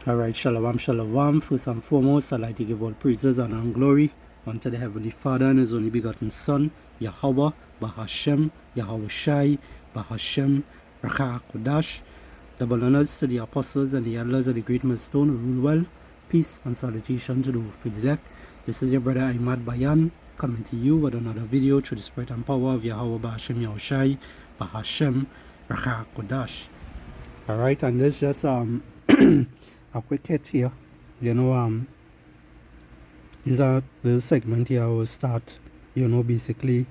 Alright, shalom, shalom. First and foremost, I'd like to give all praises honor and glory unto the Heavenly Father and His only begotten Son, Yahweh, Bahashem, Yahweh Shai, Bahashem, Rakha Kodash. Double honors to the apostles and the elders of the great millstone who rule well. Peace and salutation to the faithful elect. This is your brother Ahmad Bayan coming to you with another video through the spirit and power of Yahweh Bahashem, Yahweh Shai, Bahashem, Rakha Kodash. Alright, and this just a quick hit here. This a little segment here I will start, basically,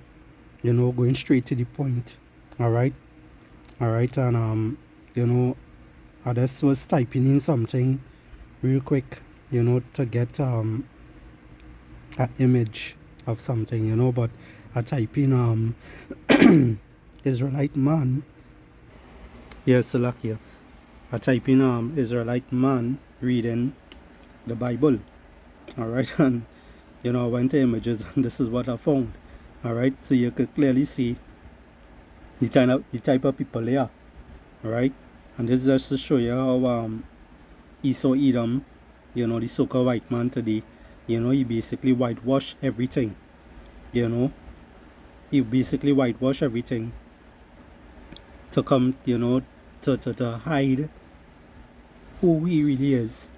going straight to the point. Alright, and I just was typing in something real quick, to get an image of something, but I type in Israelite man. Yes, Salakia. I type in Israelite man reading the Bible. Alright, and I went to images and this is what I found. Alright, so you could clearly see the type of people there. Alright, and this is just to show you how Esau Edom, the so-called white man today, he basically whitewash everything. He basically whitewash everything to come, to hide who he really is,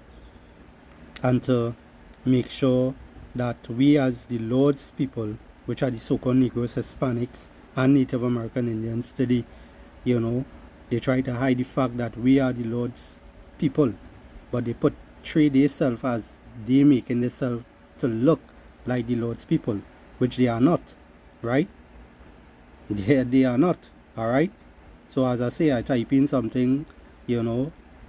and to make sure that we as the Lord's people, which are the so-called Negroes, Hispanics, and Native American Indians today, they try to hide the fact that we are the Lord's people, but they portray themselves as they making themselves to look like the Lord's people, which they are not, right? They are not, alright? So as I say, I type in something,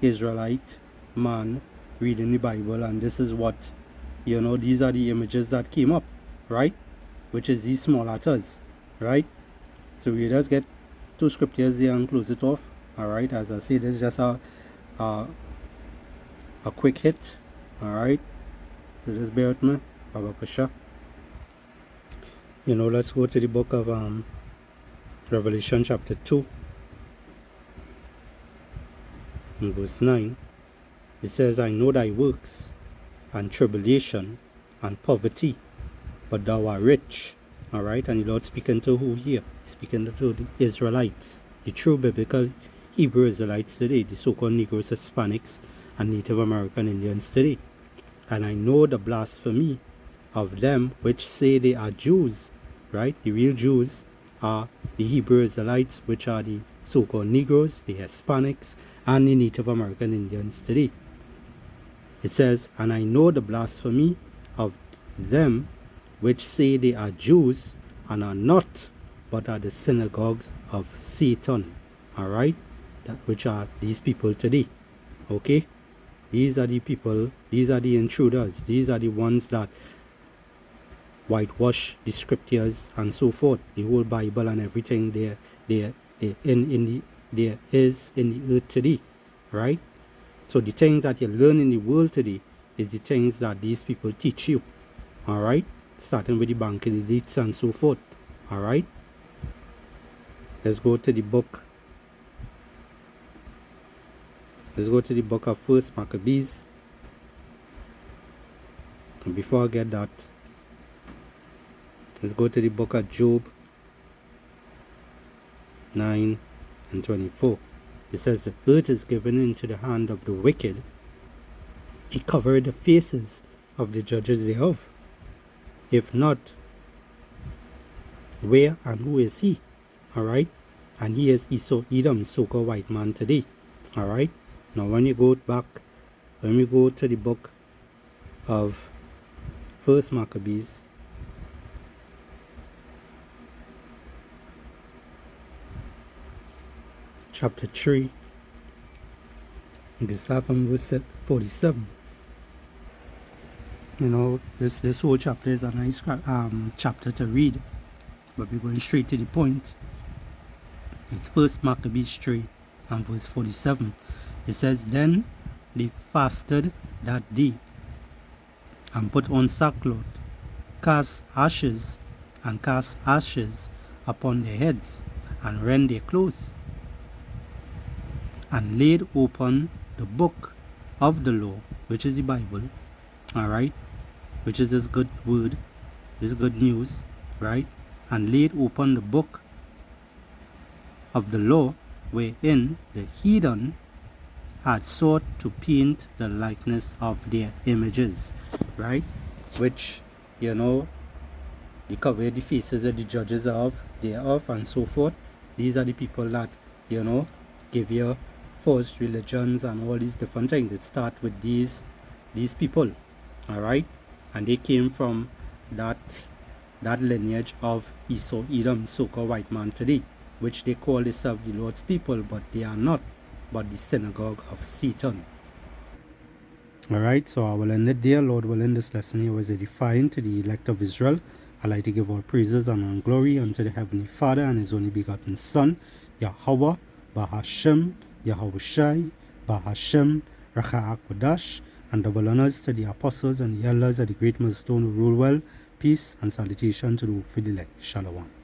Israelite man reading the Bible, and this is what, these are the images that came up, right? Which is these small letters, right? So we just get two scriptures here and close it off, alright? As I say, this is just a quick hit, alright? So just bear with me, Baba Pasha. Let's go to the book of Revelation chapter 2. In verse 9, it says, I know thy works, and tribulation, and poverty, but thou art rich. Alright, and the Lord speaking to who here? Speaking to the Israelites, the true biblical Hebrew Israelites today, the so-called Negroes, Hispanics, and Native American Indians today. And I know the blasphemy of them which say they are Jews, right? The real Jews are the Hebrew Israelites, which are the so-called Negroes, the Hispanics, and the Native American Indians today. It says, and I know the blasphemy of them which say they are Jews and are not, but are the synagogues of Satan. Alright? Which are these people today. Okay? These are the people, these are the intruders, these are the ones that whitewash the scriptures and so forth, the whole Bible and everything there is in the earth today, right? So the things that you learn in the world today is the things that these people teach you, all right? Starting with the banking elites and so forth, all right? Let's go to the book. Let's go to the book of First Maccabees. And before I get that, let's go to the book of Job 9 and 24. It says, the earth is given into the hand of the wicked. He covered the faces of the judges thereof. If not, where and who is he? Alright? And he is Esau Edom, so-called white man today. Alright? Now when we go to the book of First Maccabees, chapter 3, you can start from verse 47. This whole chapter is a nice chapter to read, but we're going straight to the point. It's First Maccabees 3 and verse 47. It says, then they fasted that day, and put on sackcloth, cast ashes upon their heads, and rend their clothes, and laid open the book of the law, which is the Bible, alright, which is this good word, this good news, right, and laid open the book of the law, wherein the heathen had sought to paint the likeness of their images, right, which, you know, they cover the faces of the judges thereof and so forth. These are the people that, you know, give you false religions and all these different things. It starts with these people, all right, and they came from that lineage of Esau, Edom, so-called white man today, which they call themselves the Lord's people, but they are not, but the synagogue of Satan. All right, so I will end it there. Lord willing, this lesson here was edifying to the elect of Israel. I'd like to give all praises and glory unto the Heavenly Father and His only begotten Son, Yahweh, Bahashem, Yahushai, Bahashem, Racha Akodash, and double honors to the apostles and the elders of the great millstone who rule well. Peace and salutation to the faithful elect. Shalom.